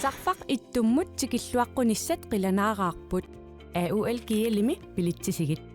Sarfaq ittummut tikilluaqqunissat qilanaaqaarput AUL kialimi pilitsisigit.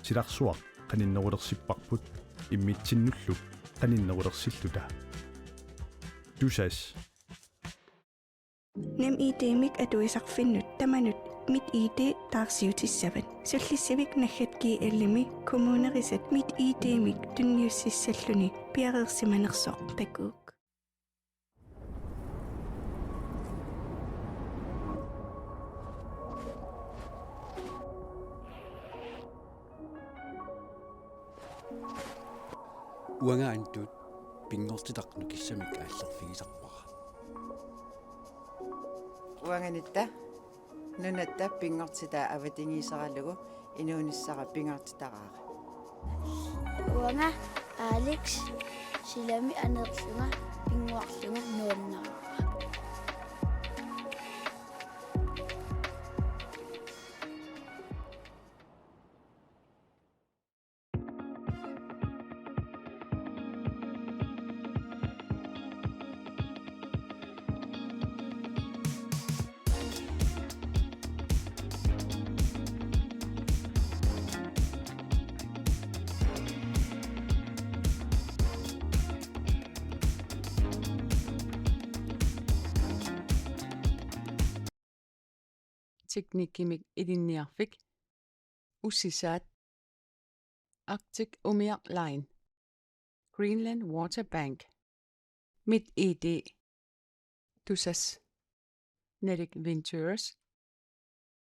Silarsuaq qaninnerulersiparput immitsinullu qaninnerulersilluta tusas Nem ID-mik atuisarfinnut tamanut mit ID taarsiutissavat sullissivik naggatki allimi kommunerisat mit ID-mik tunniussissalluni piareersimanersoq takuuk Uangaantut pingortitaqnu kissamik aallerfigisarpara. Uanganitta nunatta pingortita avatingiisaralugu inuunissara pingortitaqaaqa. Uanga Alex silami anerlunga pinguarlunga nuannara. Teknikkimik idinniarfik ussisaat Arctic Umiaq Line Greenland Water Bank Mit ID Tusas Nedic Ventures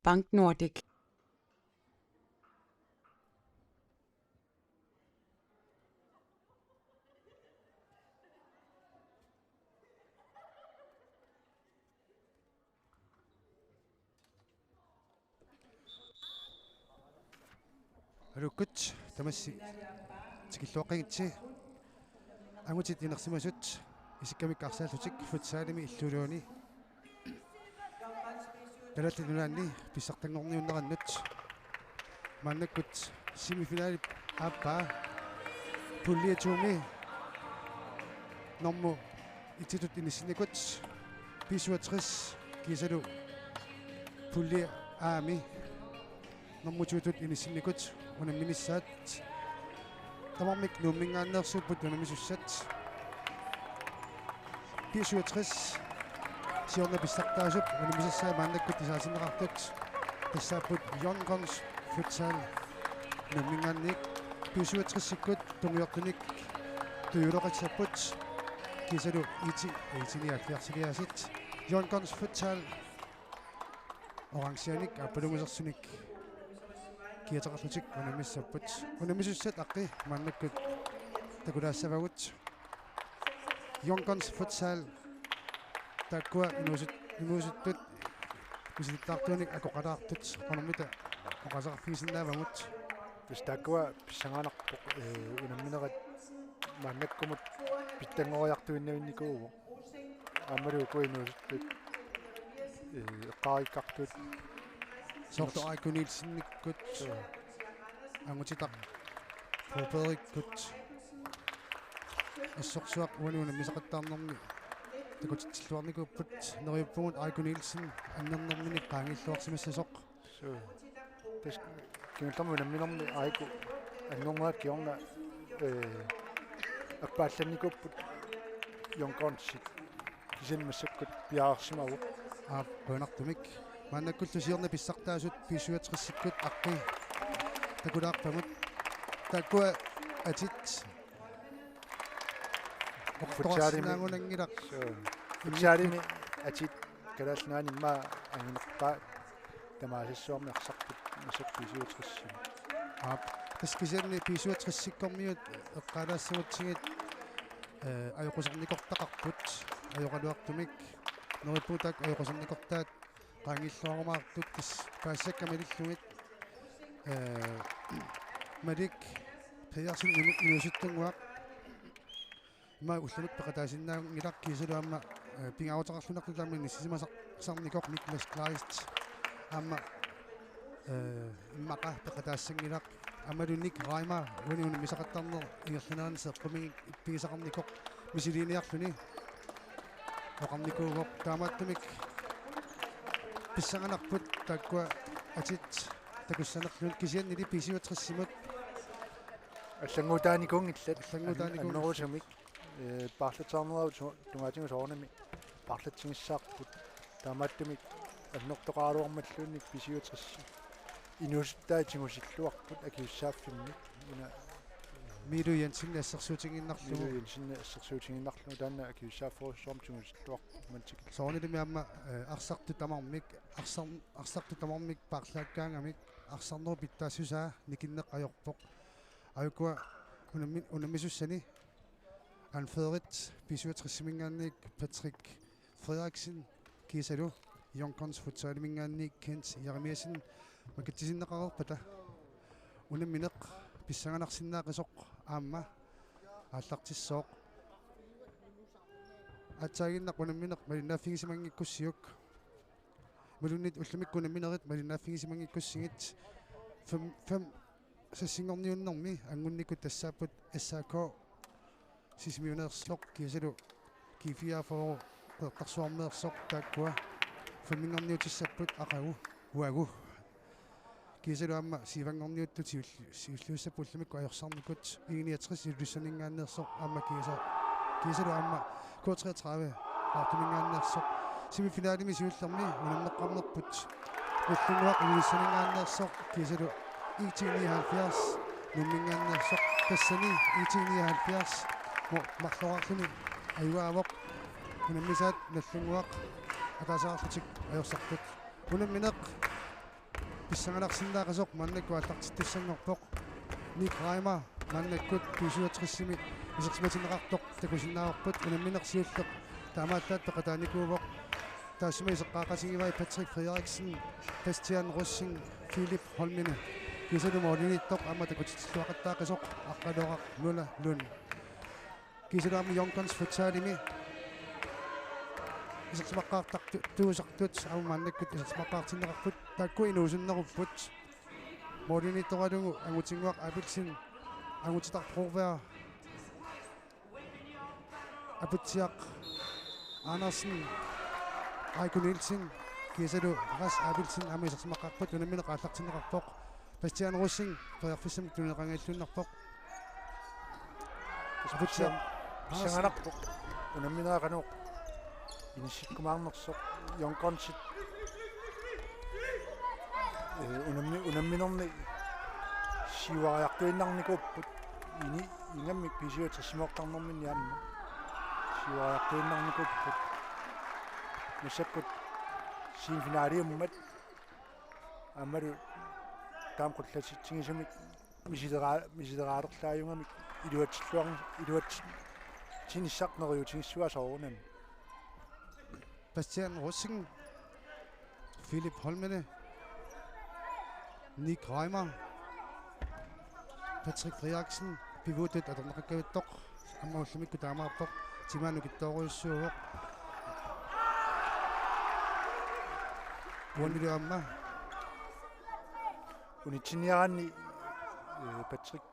Bank Nordic Alukut tamassi tikilluaqagitsi angutit inersimasut isikkamik arsaallutik futsaalimi illuluuni talallunaanni pissartangorniunnerannut maannakkut semifinali appa pulliatuumi normu ititut inissinnikut pisuatris kisalu pulli aami normututut inissinnikut unamminissaat tamarmik nuummingaanneersuupput unamisussat 67 siorna pissartaasup unamisassaa maannakkut isaasinneqartut тассааппут Yonkons futsal nuummingaannik 67-sikkut tungiortunik tuyuloqatsapпут kisalu itinialliarсилиасит Yonkons futsal oransianik appalungusersunik kiataqarlutik unamissapпут unamisussat aqqi maannakkut takulaassavagut Yonkons futsal takkua inuusuttut misilittaartuunik akoqalaartut qanermita oqasaqarfiisinnaavamut пистаккуа писсангаанарпоқ унамминерат мааннаккумут питтангориартуиннавинникууво аммалу куинуусуттут эққариккартут сорто айкунилсинниккут ангутитақ форпериккут ассорсуақ уануна мисақаттаарнэрми такутиллуарникууппут нериуппугут айкунилсин аннернэрмини qaangilluarsimassасоқ тас кинтаму унамминерми айку аннормаат киорна аппаалланникууппут Yonkonsит кисиммассаккут пиаарсимаву qunartumik maannakkullu siorna pissartaasut 67-sikkut aqqi takulaarpamut takkua atit futsaalimi futsaalimi atit kalaalnaani imma angineqqaa tamaasissuarmi arsarput masak 67 таскисерни 67-сиккормиут эққалаассагутсигит ajokosarnikortaqarput ajoqaluartumik neripputak ajokosarnikortaat qaangilluarumaartut paassakkamilillugit malik piyarsin inuusittunguaq ima ullamik peqataasinnaang ilaqkiisulu amma pingautaqarlunartulaamini sisimasaqsarnikoq Niklas Kleist amma immaqa peqataassangilaq amalunik raima uniun misaqattarner ingerlunaan seqqumi ippigisaqarnikoq misiliiniarluni oqarnikuugoq taamattumik pissanganarput taakkua atit takussanerlun kisiannili pisiuatrissimut аллангутааникуун иллат аннерусумик парлатсаарнерау тунгаатингусоорнами парлатсигиссаарпут таамааттумик аннертоқаалуармаллуунник писиутрисси инуситтаатингусиллуарпут акиуссааффимник ина Miru Jensen ассерсуутингиннарлугу Miru Jensen ассерсуутингиннарлугу таана акиуссааффорусуарм тингусиллуарпут мантик соонилими амма арсарту тамармик арсарту тамармик парлааккаангамик арсарнеру питтаассусаа никиннеққайорпоқ аюкуа унамисуссани анфеерит писуатриссимингаанник Patrick Frederiksen кисалу Yonkons футсаалимингаанник Kent Jeremiasen макатсисиннеқарерпата унамминеқ писсаганарсиннаақисоқ аама ааллартиссооқ атсаагиннақ унамминеқ малинааффигисимангиккуссиук малуннит уллумиккунамминерит малинааффигисимангиккуссигит фем сассингорниуннэрми ангунникку тассааппут SAK сисмиунеерслоқ кисалу кифиафоо эққарсуармеерсоқ тааккуа фемингорниутиссаппут ақагу уагу кисалу амма сивангорниутту сиуллуссаппуллумикку аёрсарникут игиниатрис иллуссанингааннерсоқ амма кисалу амма K33 артумингааннерсоқ семифиналими сиуллерми унаммеққарнерпут уллунгуақ иллуссанингааннерсоқ кисалу IT79 nummingaannersoq tassani IT79 марлораарлуни аюаавоқ унаммисаат наллунгуақ атаасаарлутик аёрсартут унамминеқ писсангаларсиннаақасоқ маннакку аллартиттассангорпоқ Ник Райма маннаккут писуатриссими исерсиматинеқартоқ такусиннааварпут унамминеқ сиуллеқ таамааттаат пеқатааникуувоқ таасима исеққаақасигивай Patrick Frederiksen Bastian Russing Philip Holmine кисалу моолиниттоқ амма такутиллуақаттаақисоқ аққалорақ луна лун кисалу амма Yonkons футсаалими исерсимаққаартарту туусартут амма маннаккут исерсимаққаартиннеқарпут таакку инуусуннеруппут моолинитторалугу агутингуақ апилсин агутитарпорвеа апутсиақ Andersen Eiko Nielsen кисалу рас апилсин амма исерсимаққарпут унамминеқааллартиннеқарпоқ Bastian Russing перфисэм тунеқангаллуннарпоқ писсанганарпоқ унамминеқанеқ инисиккумаарнерсоқ Yonkonsит унамминерни сивариартуиннарникуппут ингаммик писиуатриссимоқтарнэрминни аама сивариартуиннарникуппут нусаккут симфиналиуммат аммалу таамқуллатситсигисумик мисидераалерлааюнгамик илуатсиллуарн тиниссарнериутигиссуасоорунам Bastian Russing Philip Holmine Nik Reimer Patrick Frederiksen pivottet атернеқаккавиттоқ аммауллумикку таамаарпоқ тимаанукиттооруйуссууоқ уанилуамма унитсиниаранни Patrick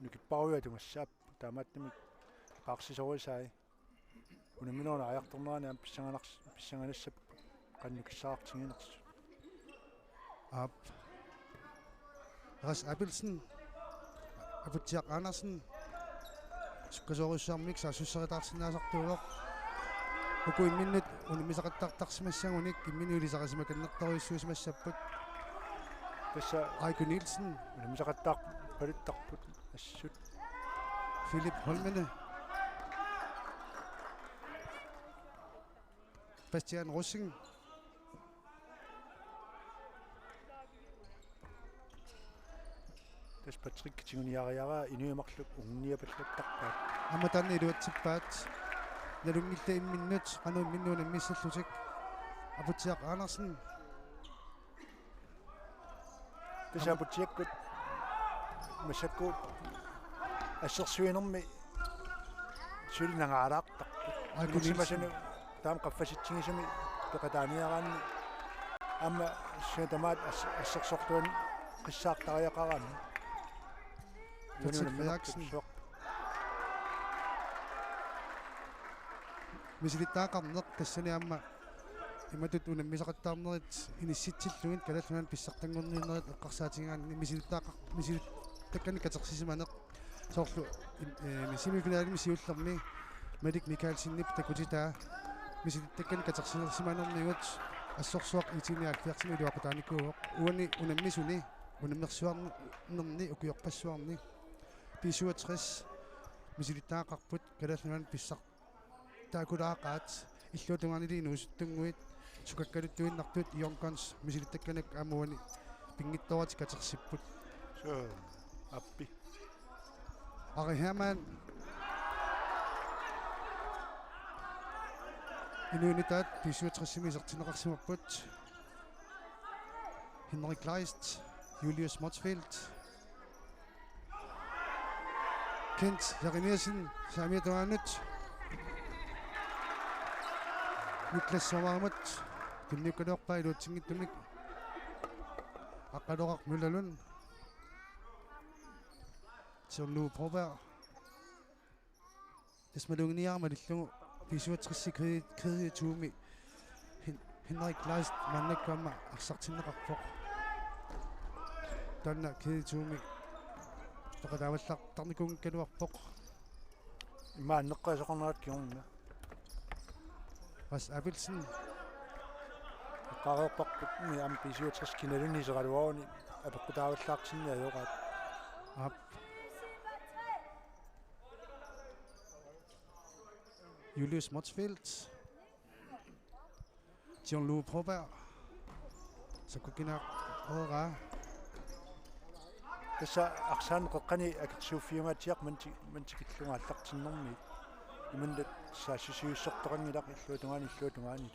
нукиппаруя тумассаап таамааттамик паарсисоруисаи унаминерна аярторнерани ам писсанганассап qannukissaartingинерс ап Ras Appelsen Aputiaq Andersen суккасоруссаармик саасуссеритаарсинаасартууоқ уку имминнут унимисақаттартарсимассагуник имминуулисақасимаканнертаруиссуусимассаппут тасса Eiko Nielsen унимисақаттаар палиттарпут ассут Philip Holmine Bastian Russing тас Patrick тигуниариара инуимарлук унгниапаллаттарпаат аматанни илуатсиппаат налунгилла имминнут кану имминнуна миссаллутик Abutiaq Andersen кисапутиаккут масаккуут ассерсуинерми сулинангаалаартарпут Акунилсен таам qaffasitsigисами пекатааниараанни амма сетамаат ассерсортуан qissaartariaqarami Patrick Frederiksen мисилиттаақарнеқ тассани амма иматут унаммисақаттаарнерит инисситсиллугит калаллунан писсартангорниинерит эққарсаатингаанни мисилиттаккани катерсисиманеқ соорлу семифиналими сиуллерми Медик Микаэлсиннип такутитаа мисилиттаккани катерсисиманерниугут ассорсуақ итиниаалфиарсими илуақутааникууоқ уани унаммисуни унаммерсуарнерни укиорпассуарни писуатрис мисилиттаақарпут калаллунан писсар таакулаақаат иллуутунгаанили нуусуттунгуит сукаккалуттуиннартут ионконс мисилиттакканак амуани пингитторати катерсиппут so аппи Ari Hermann Inuunitat pisuatrissimisertineqarsimapпут Henrik Kleist Julius Motzfeldt Kent Jariniasen Saamiatuanut Niklas Sommermut Tunniukalerpa iluutsinngittumik Aqqaloqaq Møllalun Sørlu Broberg Desmalungniarma lillungu pisuatrissi kredituumi Henrik Kleist mannakkamma arsartinneqarpoq tanna kredituumi toqataavallartarnikungikkaluarpoq имааннеққасоқарнаат киорна Ras Abelsen qareerparput mi am pisuatrис киналуни сералуаруни апеққутааваллаартинниа йоqaat Ab Julius Motzfeldt Jean-Louis Broberg Sakukina Ora тасса арсаанеқэққани акерсууффиумаатиақ мантикиллунгааллартиннэрми иманлат саассисиуссортоқангилақ иллуутунгаани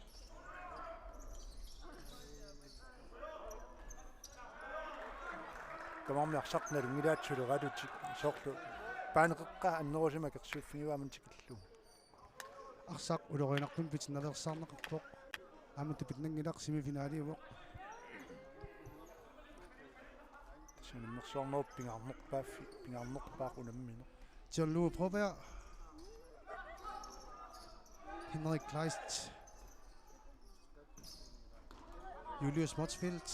камарми арсартналунгилаатсулератутик соорлу паанеқэққа аннерусима акерсууффигиваамантикиллу Arsaq uloriinartun pitinalersaarneqarpoq aamatu pitnangilaq semifinaaliuvoq синэммерсуарнеруп пингарнерпаақ унаммине Jean-Louis Broberg Henrik Kleist Julius Motzfeldt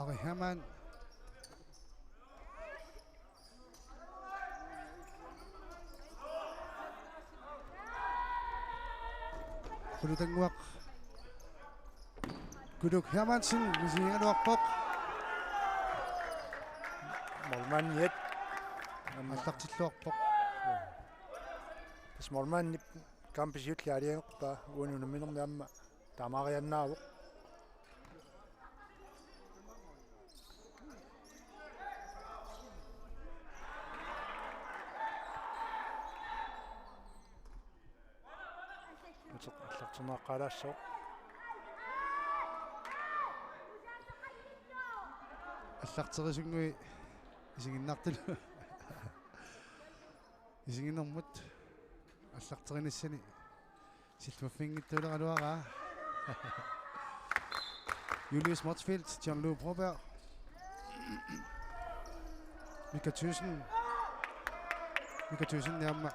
Ari Hermann Kudutanguaq Kuduk Hermansen misiingaluarpoq молманниат аллартиллуарpoq тас молманнип камписиулли алиангерпаа уани унамминернаамма таамаарианнаавоқ аллартинеққалаассоо аллартерисунгуи исигиннартулу исигиннэрмут аллартериниссани силмаффингиттуулералуараа Julius Motzfeldt Jean-Louis Broberg Mika Thyssen niamma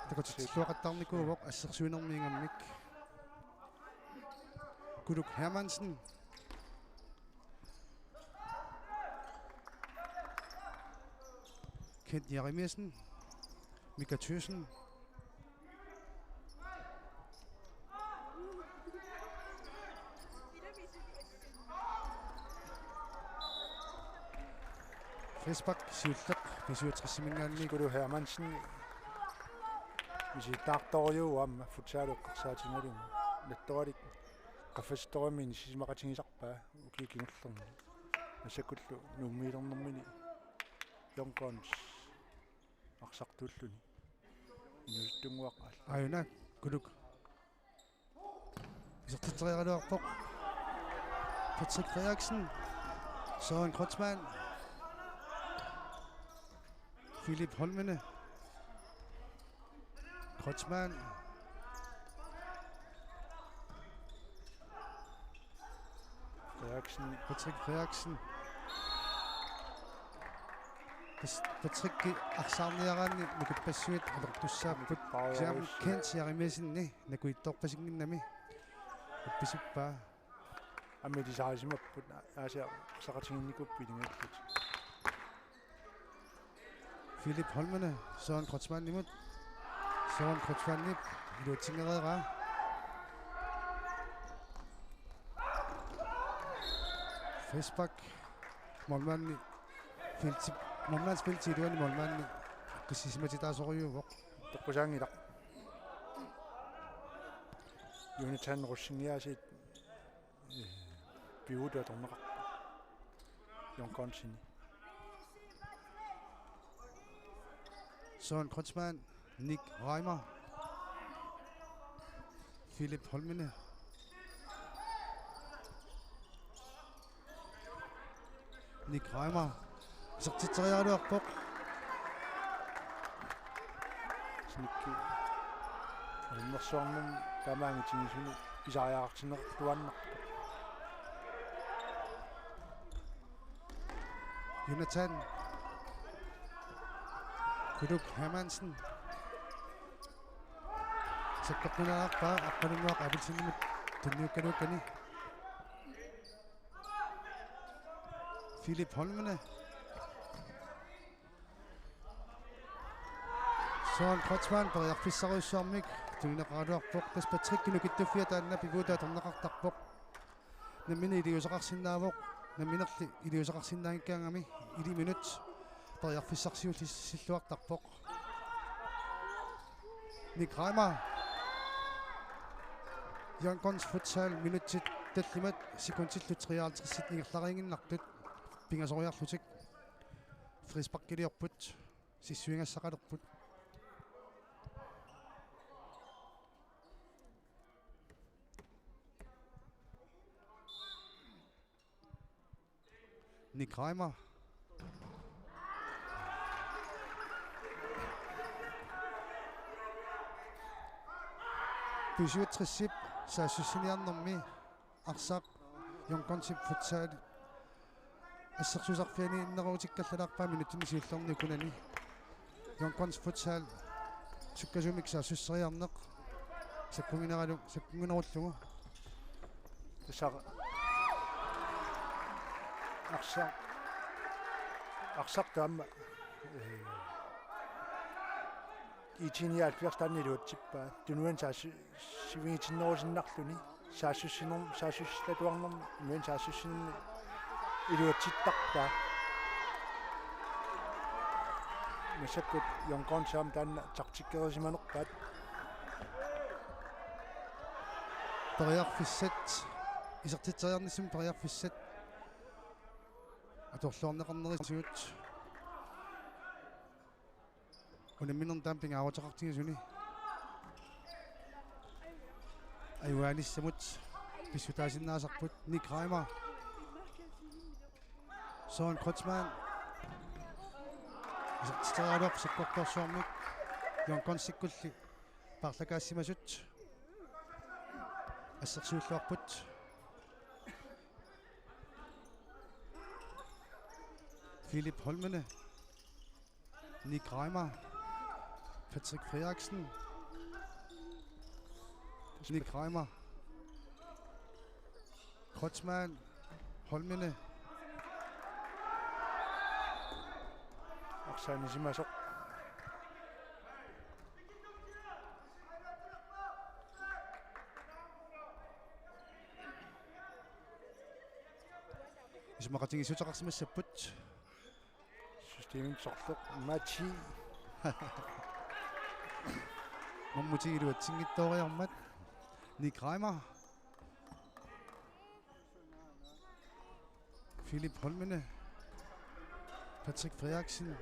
такатиллуақаттарникуувоқ ассерсуинермиингаmmik Kuduk Hermansen Kent Jeremiasen Mika Thyssen Фэсбак сиуллеқ писуутриссимингаанни Kudu Hermansen миситтаарторюуамма футсаалуэққарсаатингалума натторалик qaffastormin sismaqatigisarpaa ukikingerlerni asakkullu nummiilernermini yonkons arsartulluni inuuttunguaq Ayuna Kuduk Isartiterialuarpoq Patrick Frederiksen, Søren Kreutzmann, Philip Holmene, Kreutzmann, Frederiksen. Patrick Frederiksen, Patrick Arsarniarani mikapassuit alortussaaput siam kensiarimesinni nakuittorpasinginnami uppisuppaa Ammitisarisimapput aasia saqatinginnikuppilingallut. Philip Holmene, Søren Kreutzmann imod. Søren Kreutzmann nip ilutingereera. Frisbak målmanden målmanden spilletid uan målmanden qissisimatitaasorujuuvoq Toqqusaangilaq. Jonathan Russingiasit piuta torneqa. Jonkonsini. Søren Kreutzmann, Nick Reimer, Philip Holmene, Nick Reimer, isartiterialuarpoq Snikki. Almersuarnum tamaangitigisunu pisariaartinertuannaq. Jonathan Kuduk Hermansen, sakkaqqinaaqpa aqqanunuaq avilsinimut tunniukkanuukkani Philip Holmene, Søren Kreutzmann pariarfissaruissuarmik tuninaqaaluarpoq tas Patrick kinukittuffia taanna pivuutaa tornaqartarpoq nammini iliusaqarsinnaavoq namminerli iliusaqarsinnaangikkaangami 1 minut pariarfissarsiutissilluartarpoq Nick Reimer Jankons futsal minutsit tallimat sekuntillu 53 nigerlariinginnartut pingasoriarlutik frisparkiliorput sissuingassaqalerput Nick Reimer Pysyutrissip saassussiniarnermi arsaq Jonkonsip futsal ассерсусарфиани иннеруутиккаллалаарпаа минутини сиуллерни кунани Jonkons futsal суккасумик саассуссериарнеқ саккунгинеруллугу Tassa arsaq taamma itiniaalfiartaanniluutsippaa tunuan sivigitinnerusinnarluni saassussillatuarnermi nuan saassussinnermi iluutsittarpaa massakkut Jonkonssaam taanna tartikkerisimanerpaat Pariarfissat isartiteriarnissum pariarfissat аторлуарнеқарнерисуут унамминер таампингааватеқартигисуни аюаниссамут писсутаасиннаасарпут Nick Reimer Søren Kreutzmann isartiterialuaq sakkortorsuarmik Jonkonssikkulli parlakaassimasut ассерсууллуарпут Philip Holmene, Nick Reimer, Patrick Frederiksen, Nick Reimer, Kreutzmann, Holmene, арсаанисимасоқ исмақатигисутеқарсимассаппут системин сорлоқ мачи маммутигилуатсингиттоориармат Nick Reimer, Philip Holmene, Patrick Frederiksen,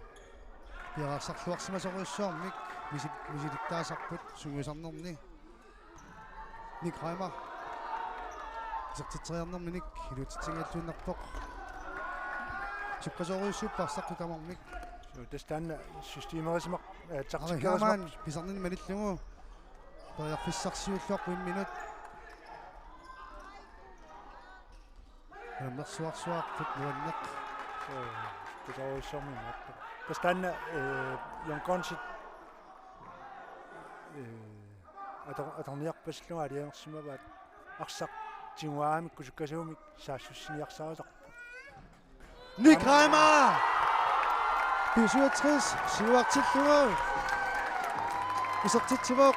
исертитсериарнэрминик илутитсингааллуиннарпоқ суккасоориуссууппарсарту тамармик тастанна системерисмақ тартиккерисмақ писарнини малиллугу тоярфиссарсиуллуарпу 1 минут мерсуарсуарпут нуаннеқ таsaoissarmimaat тастанна йонконсит аторниарпасслуга алианерсимаваат арсақ тингуаамик кусуккасуумик саассуссиниарсаасарпу Nick Reimer! 67 сивартиллугу исертитсивоқ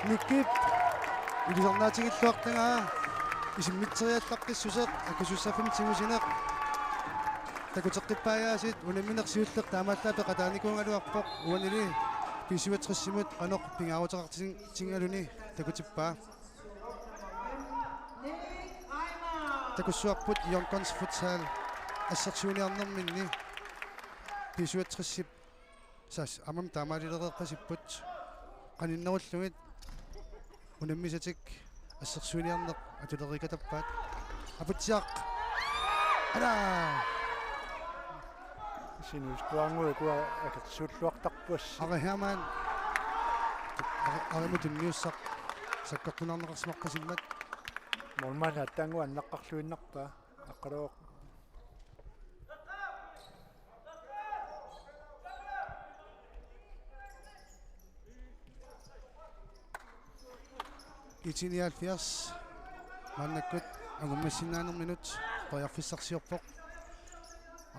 никкип илисарнаатигиллуартангаа исиммитсериаллаққиссусеқ акусуссаффим тигусинеқ такутеққиппаагаасит унамминерсиуллеқ таамааллаапе қатааникуунгалуарпоқ уанили писиватриссимут қаноқ пингааутеқартисин тингалуни такутиппаа такуссуарпут Yonkons futsal ассерсуниарнэрминни писуатриссип сас амам таамаалилереэққасиппут қаниннеруллугит унаммисатик ассерсуниарнеқ атулерикатаппаат апутсиақ ала синуустуангуи куа акерсууллуартарпуасси ариhamан аримутунниуссақ саккартунарнеқарсимаққасиммат молмана аттангу аннаққарлуиннарпаа аққалоо итиниалфиарс маннаккут агуммассиннаанер минут тоярфиссарсиорпоқ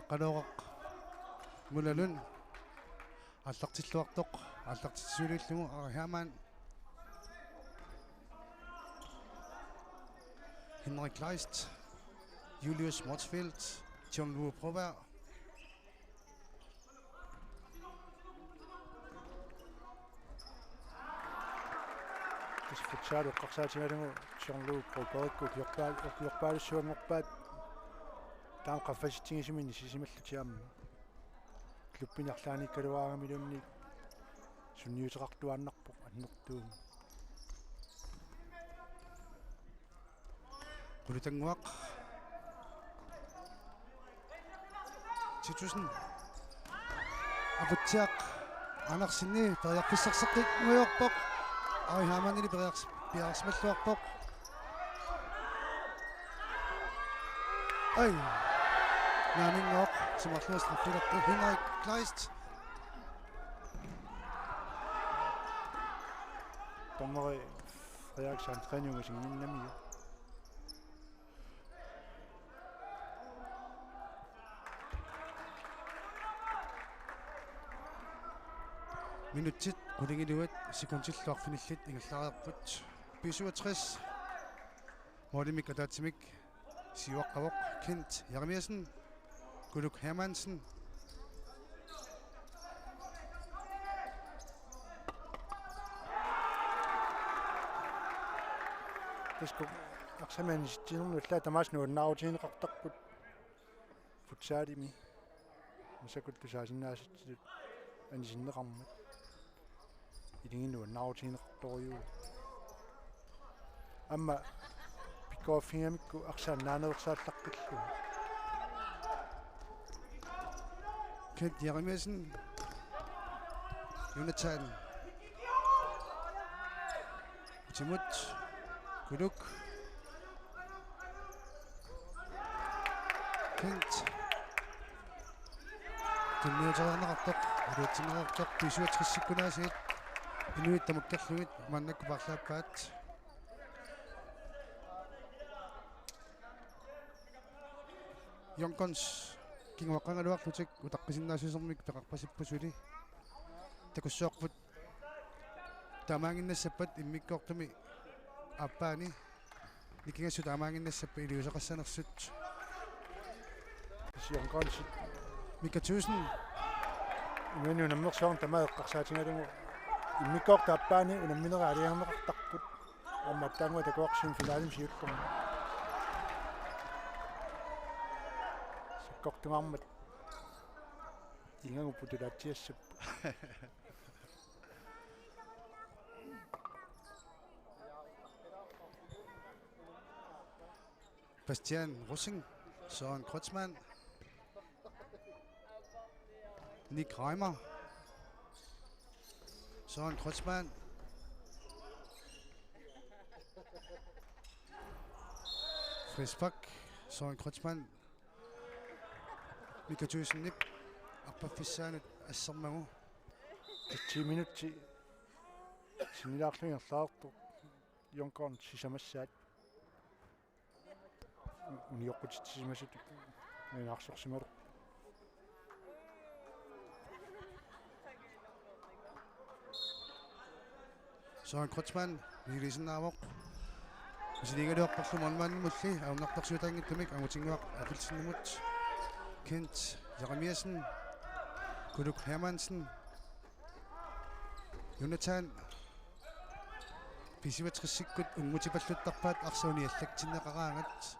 аққалооқақ мулалун аллартиллуартоқ аллартиссуулиллугу ариhamан Henrik Kleist, Julius Motzfeldt, John Lue Proberg. This futsal uqqarsaatigalugu John Lue Proberg uqiorpaalussuangorpaat taam qaffasittigisumini sisimallutiaamma kluppinarlaanikkaluaaramilunni sunniuteqartuaannarpoq annertuum Kulitanguaq 1000 апутсиақ анарсинни периарфиссарсеққик муйорпоқ ариhamанили пиарсмаллуарпоқ ай наамингоқ симарлуас трафилаққи Henrik Kleist томмери Фредериксson тренingusingиннамиу минутит кулингилуат секундиллуарфиниллит ингерлариарпут 67 Молимик атаатсимик сиуаққавоқ Kent Jeremiasen Guluk Hermansen тиску аксаманиситсинернулла тамааснууннаавутиинеқартарпут футсаалими масакуттусаасиннааситсит анисиннеқармат илингиннууннаавутиинеқарторюу амма пиккооффингамикку арсааннаанерсааллаққиллу Kent Jeremiasen Jonathan Timut Guluk Kent Tunniutarnerartoq илуутсинерартоқ писуатриссиккунаасиит инуит тамаккерлугит маннакку парлааппаат Yonkons кингуаққангалуарлутик утаққисиннаасисэрмик пеқарпасиппусули такуссуарпут таамаангиннассаппат иммиккоортуми аппаани никингассу таамаангиннассаппа илиусақассанерсут Yonkons Mika 1000 имэну наммерсуарн тамаеққарсаатингалугу иммиккоортааппаани унамминераалиарнеқартарпут амматтаангуа такуарсин финалим сиуллерма саккортумаармат ингагуппутулаатсиассаппу Bastian Russing, Søren Kreutzmann, Nick Reimer, Søren Kreutzmann, Friis Bak, Søren Kreutzmann, Mika Thyssen Nip, Appafissaanut assarmagu 10 minutti sinilaarsluingerlaartu Jonkorn sisamassaat unioqqutitisimasut ninaarsorsimalu Søren Kreutzmann, Niilisinnaavoq, Misiligaluarparlu manmaannimulli aunartarsuutaangittumik amutinguaq apilsinnumut Kent Jeremiasen, Kuluk Hermansen, Jonathan Pisivatrissikkut unmutipalluttarpaat arsuuni allaktinneqaraangat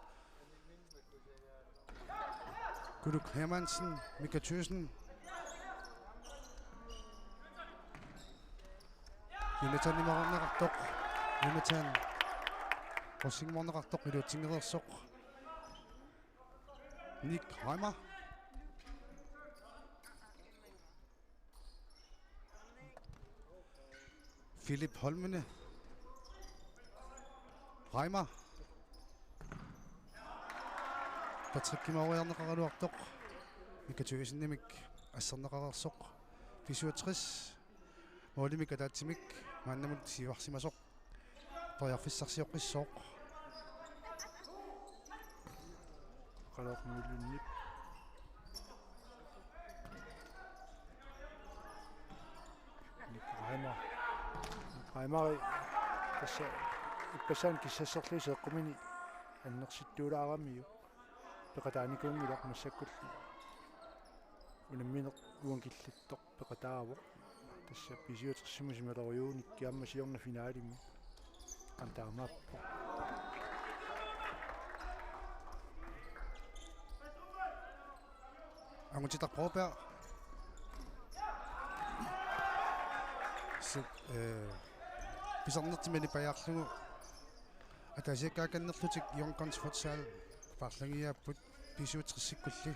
Kuluk Hermansen, Mika Thyssen, Jonathan imaqarneqartoq Jonathan Rossingmorneqartoq iluutsingereersoq Nick Reimer Philip Holmene Reimer Patrick Kimauerneqaraluartoq Mika Thyssen nimik assarneqarersoq 67 Moolimik ataatsimik maannamut siuarsimasoq toriarfissarsioqqissoq qalormilunnip Nikraimari tassa ippasan kissasserluisa eqqumini annersittuulaaramiu peqataanikuungilaq massakkulli unammineq uan killittoq peqataavoq tassa pisiutersimusimaloriuunik kiamma siorna finaalimmi antaamaappo Angutitarpoorpea pisarnertimani pajaarlugu atasiakkaakkannerlutik Jonkorns futsal parlangiaapput pisuuterissikkulli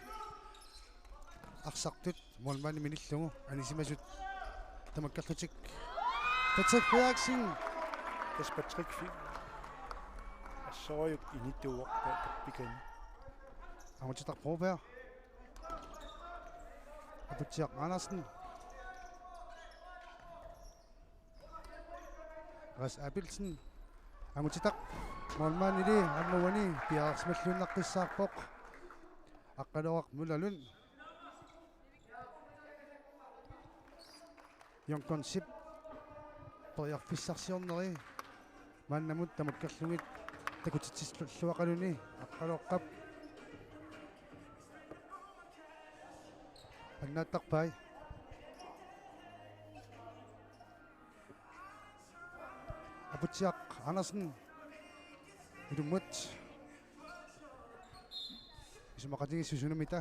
arsartut molmaani minillugu anisimasut tamakkarlutik Patrick Frederiksen tas Patrick assoriuk inittuuq tappikani Angutitarpoorpea Abutiaq Andersen Ras Abelsen Angutitaq molmaanili ammuani piaarsimalluunnaqqissaarpoq aqqaloaq mulalun Jonkorn sip toriarfissarsiorneri maannamut tamakkerlungit takutitsilluaqaluni aqqaloqqap annaattarpai Abutiaq Andersen ilumut isumaqatingissusunumita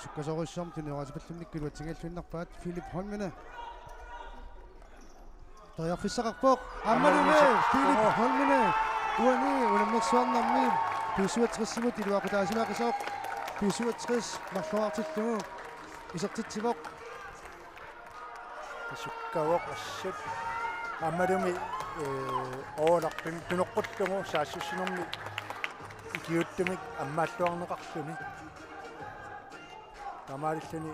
sukkasoruissorm tuneoratipallunnik kiluatsingalluinnarpaat Philip Holmene toriarfissaqarpoq ammalune Philip Holmene uani ulammersuarnarmi pisuatrissigut iluaqutaasimaaqisooq pisuatris marluartillugu isertitsivoq tasukkaavoq assut аммалуми ооларпим туноққуттугу саассуссинерми икиуттумик аммааллуарнеқарлуни тамаалиллуни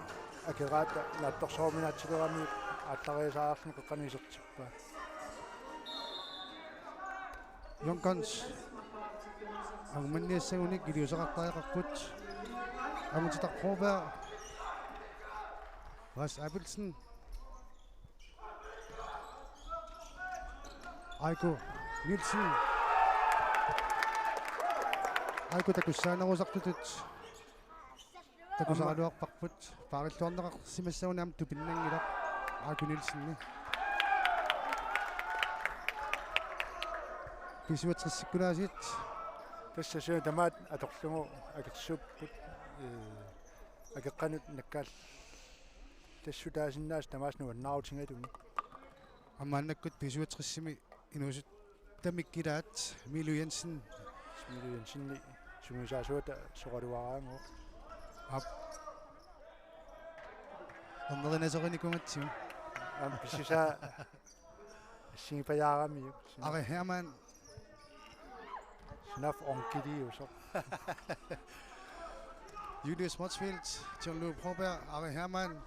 акераата наатторсооминаатсилерами ааллариасаарлу қеққанисертиппаа Jonkorns агуманниассагуник илиусақартариақарпут Angutitarpoorpea Ras Abelsen Aiko Nielsen Aiko takussaanерусартутут такусааруарпарпут паариллуарнеқарсимассагунаам тупиннангилақ Aiko Nielsenни писуатриссиккунаасиит тассасуу тамаат аторлугу акерсууппут акеққанут наккаал тассутаасиннаас тамааснуг аннаарутингалуни аммааннаккут писуатриссими инуусут тамиккилаат Милу Jensen Milu sinni sumisaasuata soqaluaraango. Onnerinasoqinikumatsiu. Am pisisa singipajaaramiuk. Are Hermann Snaf onkiliusoq. Julius Motzfeldt, John-Louis Proberg, Are Hermann.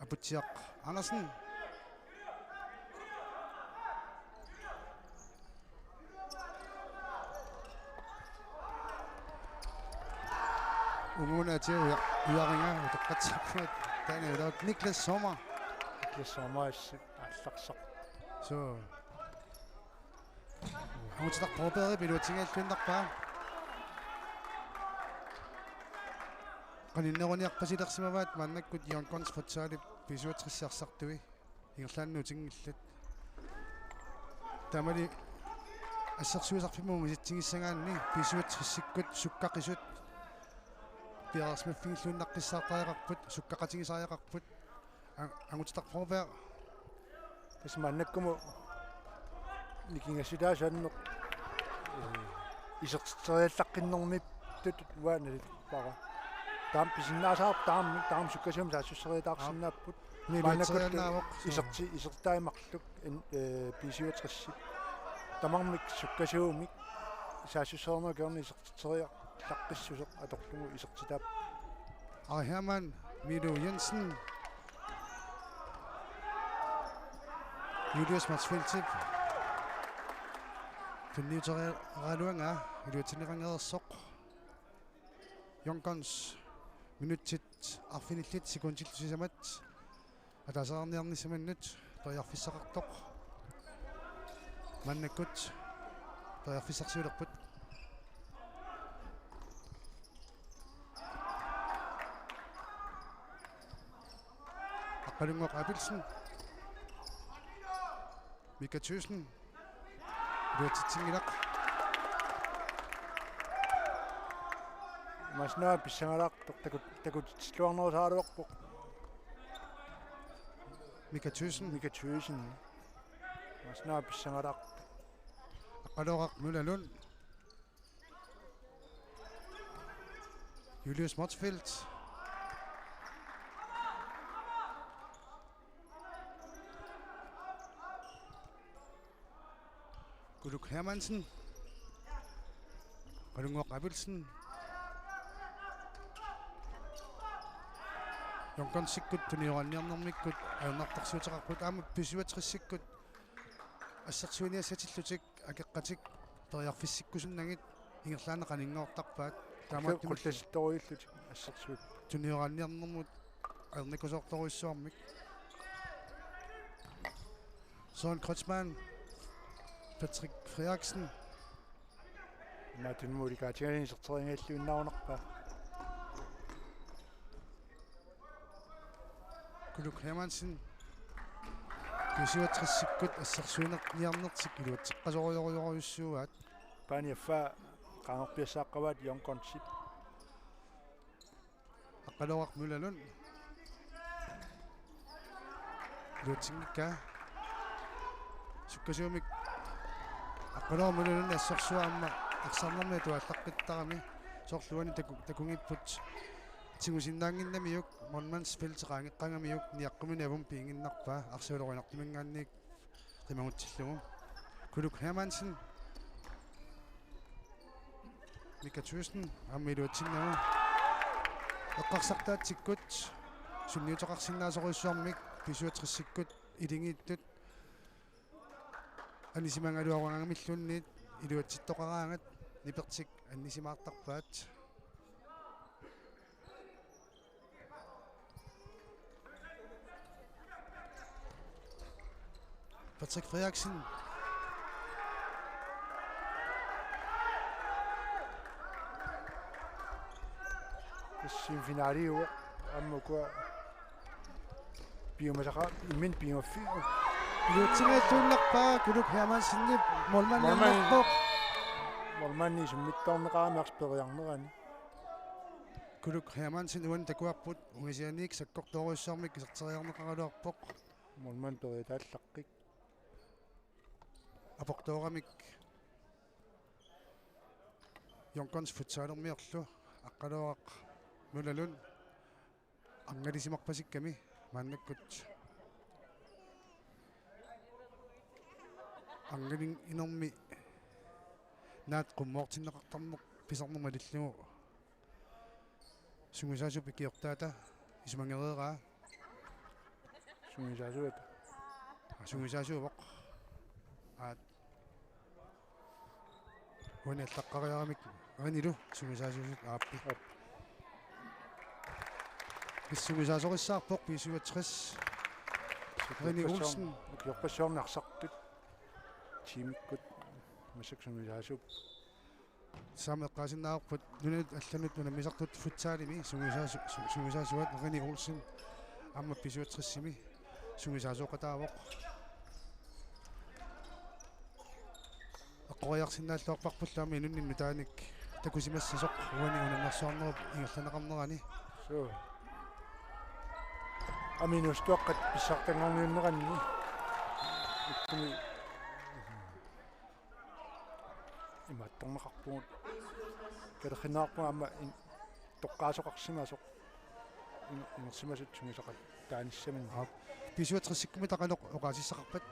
Abutiak Andersen. Umuna til Uaringer, Utaqatsaqut, Daneudot, Niklas Sommer. Det sommer allaqsaq. Så Amutaq Proberg piluutingaallunarpaa. Qaninneruniarpasilersimavaat maannakkut Yonkons futsaalip pisuutrissiarsartui ingerlaannuutingillat. Tamali ассерсуисарфимуу ситсигиссагаанни писуутриссиккут суккақисут пиарсмаффигиллууннаққиссаартариақарпут суккақатигисариақарпут ангутитақ Proberg Тасманнаккуму никингасилаасааннеқ исертириаллаққиннэрмип тут уаанали пара таам писиннаасаарп таам суккасиум саассуссериитаарсинааппут нилуатсерианнаавоқ исертаимарлук писиуатрисси тамармик суккасиумик саассуссернеркерни исертириа лаққиссусеқ аторлугу исертитаап Are Hermann Milo Jensen Julius Motzfeldt Tunniuterialuanga iluutinerangeersoq Yonkons minutsit arfinillit sekundillusisamat атасаарниарнисаманнут тоярфиссақартоқ маннаккут тоярфиссарсуулерпут аққалунгоқ Абилсен Mika Thyssen luatitsingileq маснаа писсангалаартоқ такутиллуарнерусааруарпоқ Mika Thyssen маснаа писсангалаарт аққалоқақ Møllerlund Julius Motzfeldt Guluk Hermansen Qalungoq Abelsen Jonkonsikkut tunioraniarnermikkut aunartarsuuteqarput aamut pisuatrissikkut ассерсуиниассатиллутик акеққатик ториарфиссиккусуннагит ингерлаанеқанинngоортарпаат таамаат қулласитторуиллутик ассерсуит туниораниарнэрмут аерникусоорторуиссуармик Søren Kreutzmann Patrick Frederiksen Martin Modigatien serteringalluunnaunarpa Guluk Hermansen писуатрissиккут ассерсуинерниарнертик илуатсеққасориориориуссууаат паниаффа qaangerpiassaaqқаваат Yonkonsip аққалоқақ Møllerlund илуатсингикка суккасиумик аққалоқ Møllerlund ассерсуаамма ақсарнэрми туаллаққиттарами соорлуани такунгиппут тигусиннаангиннамиук Monmansfelteqaangeqqangamiuk niaqqumini avum piinginnarpaa arsuulorinertimingaanniik qimagutsillugu Guluk Hermansen Mika Thyssen ammiluutsinnamu eqqarsartaatikkut sunniuteqarsinnaasoruissuarmik pisuatrissikkut ilingiittut anisimangaluaruangamilluunniit iluatsittoqaraangat nipertik annisimaartarpaat Patrick Frederiksen semifinaliu ammukua biomasaqa immin biomaffi luutsingaallunnerpaa Guluk Hermansen molmannernerpoq mormanni summittorneqaamiarsperiarnerani kuluk hiamansin uan takuarput ungisianik sakkortoruissarmik isarteriarneqaraluarpoq Mulman peritaallaqik aportooramik Jonkons futsalermiorlu aqqaluaq nulalun angalisimarpasikkami maannakkut angalin inermi naat qummoortinneqartarmuq pisarnermalillugu sungusaasup ikiortaata isumangeriiraa sungisaasuat sungusaasuuvoq aat huani allaqqariaramik anilu sungusaasuusut aappi sungusaasorisaarpoq pisuatris Reni Olsen ukiorpassuarnarsartut tiimikkut massak sungisaasup saameqqaasinnaarput nunat allanut unamisartut futsaalimi sungusaasuat Reni Olsen amma pisuatrissimi sungusaasuoqataavoq aquariarsinnaallorparpullaami nunninnu taanik takusimassasoq uani unamnersuarnerup ingerlanaqarnerani so aminustuaqqat pissartangorniunneranni ittumi imattorneqarpugut kalerinnaarpu amma toqqaasoqarsimasoq ingersimasut sungisaqat taanissamin pisuatrissikkumi taqaloq oqaasissaqarpat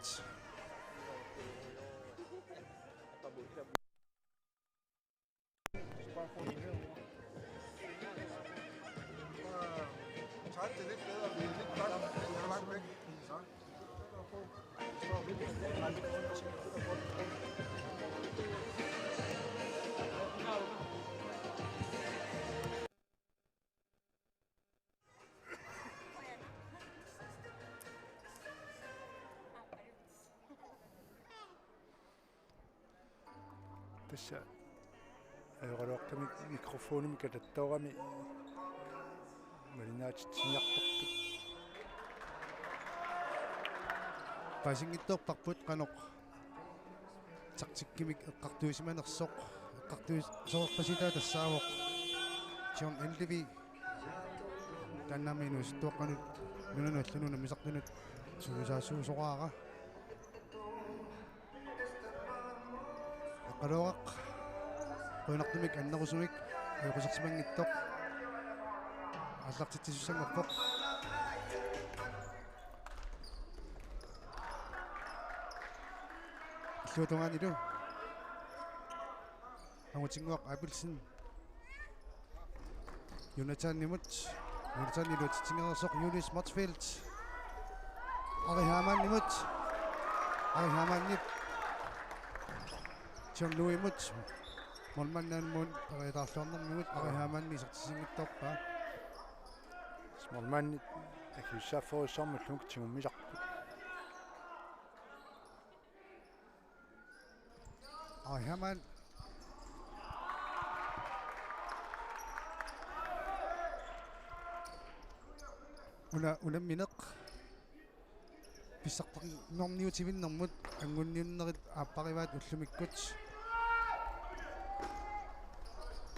Tässä ajorluartamik mikrofonimi katattaorami malinaatitsinniartortut pasingittorparput qanoq taqtikkimik eqqartuisimanersoq eqqartuisoorpasitaa tassaavoq John Enlevi tannaminus tuoqqanut nunanuallununa misartunut suusaasuusoqaaqa eqqaluoqaq qoinartumik annerusumik ayuqusarsimangittoq аллартитсуссангорпоқ иллуутунгаанилу ангутингуақ апилсин юнатааннимут юнатааннилуутитсингерсоқ Юнис Мотфилд арихаамааннимут арихаамааннип John Louis-мут молманнаанмуун перитаарлуарнэрмигут арихаамаанни сертисингитторпаа Smolman akkusaafforussarmu lungtigummillarput арихаамаан унамминеқ писсартақи норниутивиннэрмут ангунниуннерит ааппариваат уллумиккут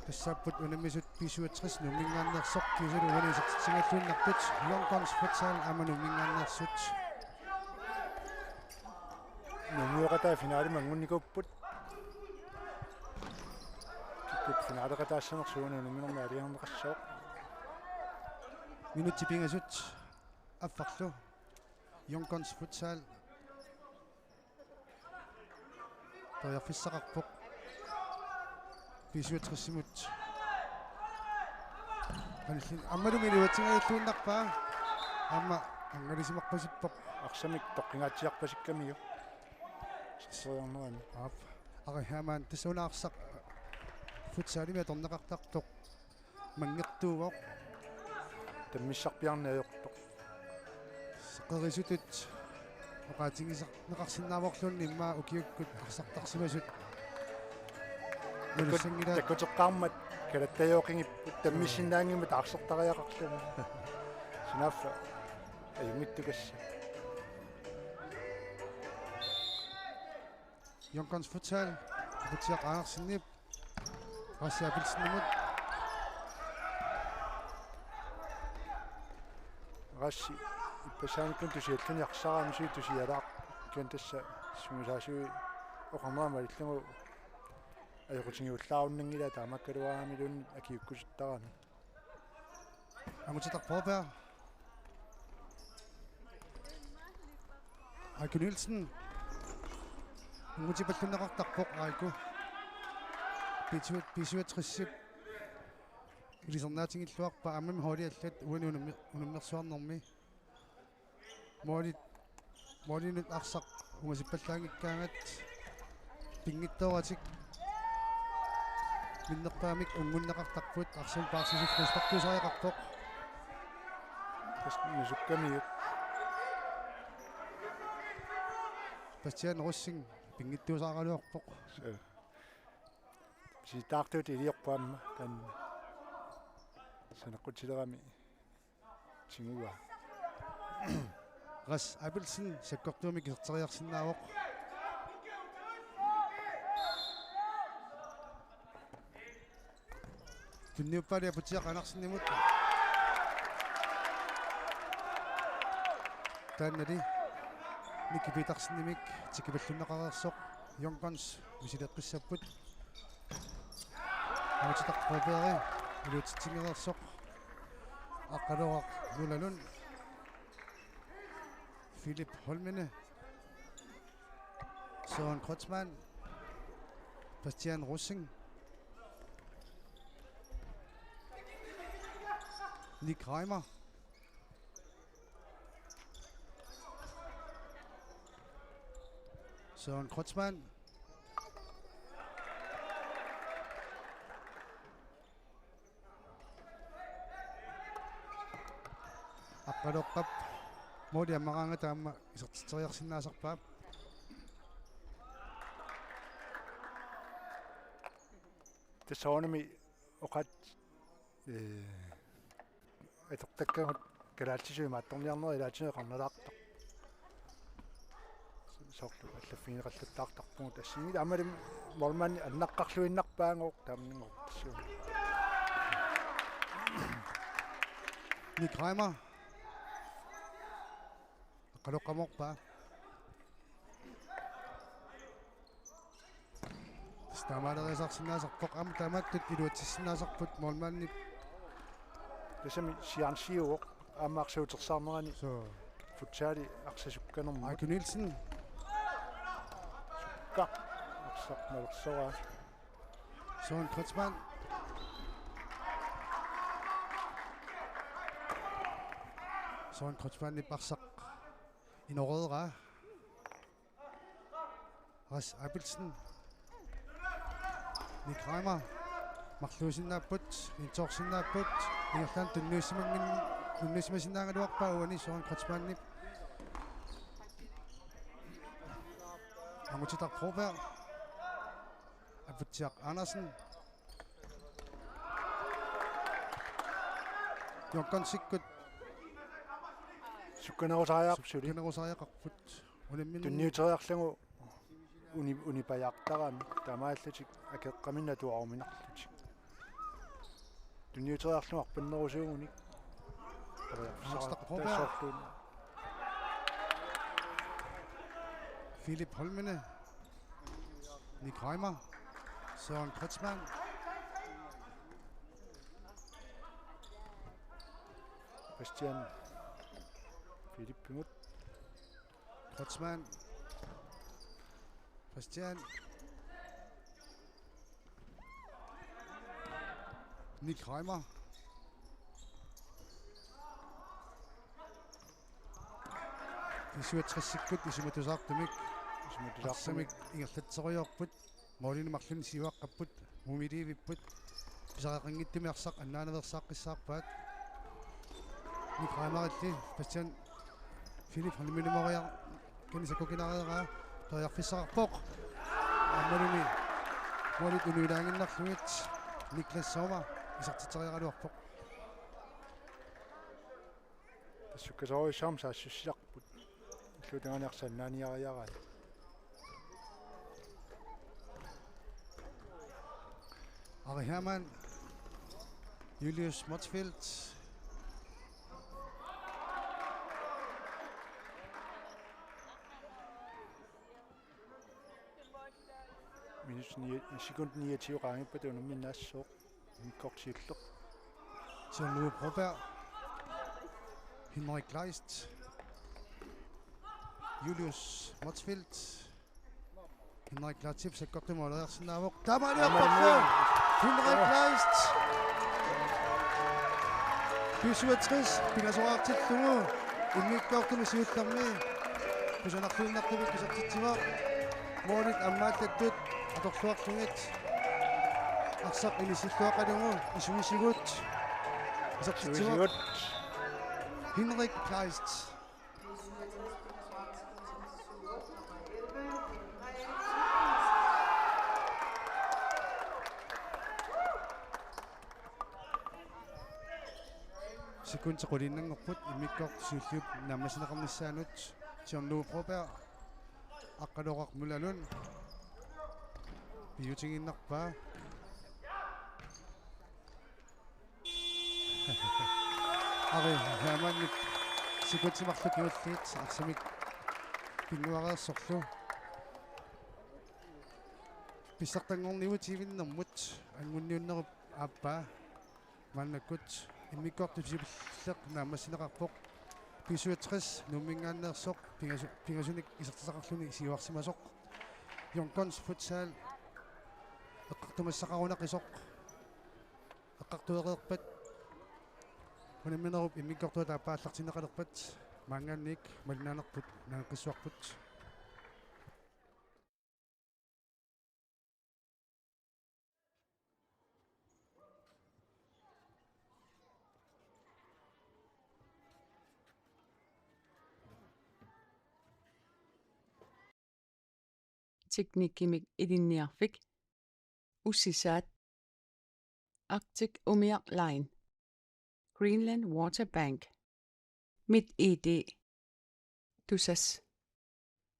тассааппут унаммисут писуатрис нуммингааннерсоқ кисалу уанисертитсингаллуиннартут Jonkons futsal амануммингааннерсут нумуоқатаа финалима ангунникуппут киккут финалеқатаассамерсууна нумминерма алиарнеқассооқ минутипингасут аффарлу Jonkons futsal тоярфиссақарпоқ писуатриссимут аниллин аммалумилуатсигааллууннарпаа амма ангалисимарпасиппоқ арсамик тоққингаатсиарпасиккамиу сиссериарнерани аап арихаамаан тассунаарсақ футсалими аторнеқартартоқ мангертуувоқ таммиссарпиарнаажортоқ сеқерисутут оқаатингисар неқарсиннааворлуунни иммаа укиуккут арсартарсимасут таккутеққармат калаттаёоқингиппут таммиссиннаангимат арсертариақарлума синаффа аюмиттукасса Jonkons futsal бутиақ аарсиннип рассиапилсиннимут Rassi ippasaanikkun tusialluni aqsaraamisuit tusialaaq kian tassa sumusaasui oqarnerama illugu ajorutigiullaarunninngila taamakkaluaraamilun akiukkusuttarami Angutitaq Forberg. Aiku Nielsen. Angutipallunneqartarpoq aiku. Pisuatrissip. Ilisernaatingilluarpa ammami hooliallat uani unummersuarnermi. Molinut arsaq ungasippallaangikkaangat pingittooratik minnerpaamik ungunneqartarput arsul paarsisufrustartuusariaqarpoq nisukkamiut Bastian Russing pingittuusaaraluarpoq sitaartuut iliorpaamma tan saneqqutilerami tingua Ras Abelsen sakkortuumi kiserteriarsinnaavoq tunniuppaali aputiaqanarsinnimut taannali nikkipitarsinnimik tikipallunneqarersoq Yonkons misileqqissapput Angutitaq Forberg ilutitingerersoq aqqaloqaq nulalun Philip Holmene Søren Kreutzmann Bastian Russing Nick Reimer Søren Kreutzmann Aqqaloqqap Modi ammaranga taamma isertiteriarsinnaasarpaap tassoonami oqat atoqtakkagut kalaaltisuima attorniarneri ilaatineqarnalaartoq soorlu allaffineqalluttaartarpungut assiimil amalim mormanni annaqqarluinnarpaangoq taamningoq tassuun Nick Reimer Aqqaloqqamorpa Stamaaderisarsinnaasarpoq am tamattut iluutissinnaasarput mormanni tasami siarnsiuoq aammaarsuutersaarnerani so futsaali aqsasukkanermu Aiku Nielsen kaq aqsaqmalersoraa Søren Kreutzmann Søren Kreutzmann iparsaq inorødra Ras Abelsen Nick Reimer Marluusinnaaput intorsinnaaput ingerlaan tunnuissimasinnaangaluarpa uani Søren Kreutzmann Angutitaq Forberg Aputiaq Andersen Jonkonsikkut sukkanerusariarpsuli Generosariaqarput unammin tunniuteriarlagu unipajaaqtarami tamaallutik akeqqaminna tuaruminerlutik tunniuteriarlugu arpannerusuugunik Forberg. Philip Holmene Nick Reimer Søren Kreutzmann Bastian Philip Pimut Kreutzmann Bastian Nick Reimer Isuatrissikkut isimatusartumik Arsamik ingerlatseriorput Moolini marluni siuaqqapput mumiliivipput pisaqaqingittumi arsaq annaaneversaaqқissaarpaat Nick Reimeralli Bastian Philip Holmene kanisakukinareeraa toriarfissaqarpoq ammaluni molit unuilaanginnarluit Niklas Sommer isartiteriaraluarpoq тассуккасорui саамсаассуссиарпут иллутанганиарсаннааниариараа Ari Hermann Julius Motzfeldt minus 9 sekund 29 qaangippa tuunumminaassooq mikkorsiulleq Jean-Louis Robert, Henrik Kleist, Julius Motzfeldt, Henrik Latip sekkortumaaleersinnaavoq tamaliorparlu Henrik Kleist 67 pingasoraartillugu immiikkaortumi siuttarmi kusanartuinnartumi kusartitsiva moolit ammaatattut atorluarlungit арсақ инисиллуақалугу исуисигут исартитсивак Henrik Kleist секундсеқулиннангорпут иммиккор сиуллиуп наммасинеқарнissaанут Jean-Louis Robert аққалоқармулалун биутингиннарпаа ари хаманник секундсимарлу киуллиит арсамик пингуареерсорлу писсартангорниву тивиннэрмут ангунниуннеруп ааппаа маннаккут иммиккорту сипиллеқ наамассинеқарпоқ писуатрис нуммингааннерсоқ пингасуник исертисақарлуни сиуарсимасоқ йонконс футсал эққартумассақарунақисоқ эққартуереерпат хунамминеруп иммиккортуа таапааллартинеқалерпат маангаанник малнааnerput наақиссуарпут teknikkimik idinniarfik ussisaat Arctic Umiaq Line Greenland Water Bank MitID Tusas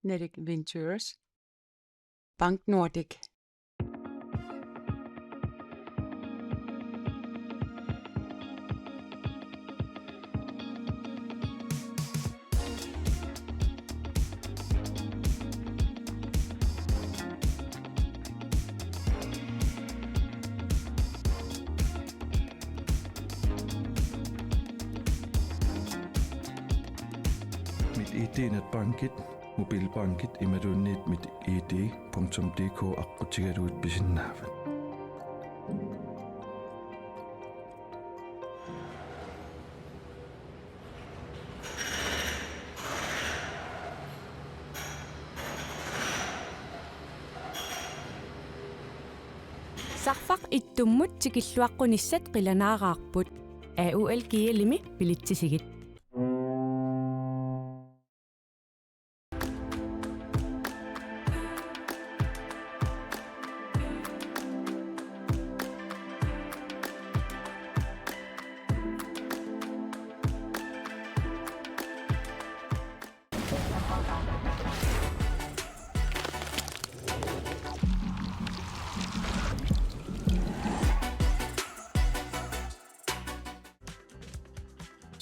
Nedic Ventures Bank Nordic MitID-netbankit mobilbankit imaduunniit mitid.dk аққутигалуут писиннаафат сарфақ иттуммут тикиллуаққуниссат қиланаараарпут AUL киалими пилитсисигит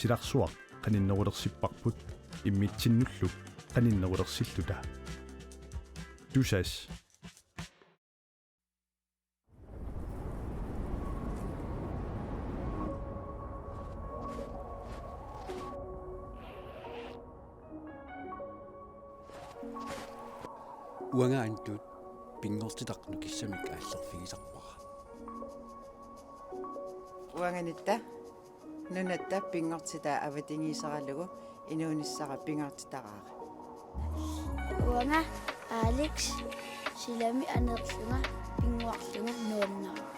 силарсуақ qaninnерулерсиппарпут иммитсиннуллу qaninnерулерсиллута тусас уангаантут пингортитақну киссамик ааллерфигисарпара уанганитта нунатта пингортитаа аватингисаралугу инуунissара пингортитараара уанга Алекс силами анерлунга пингуарлунга нуаннаа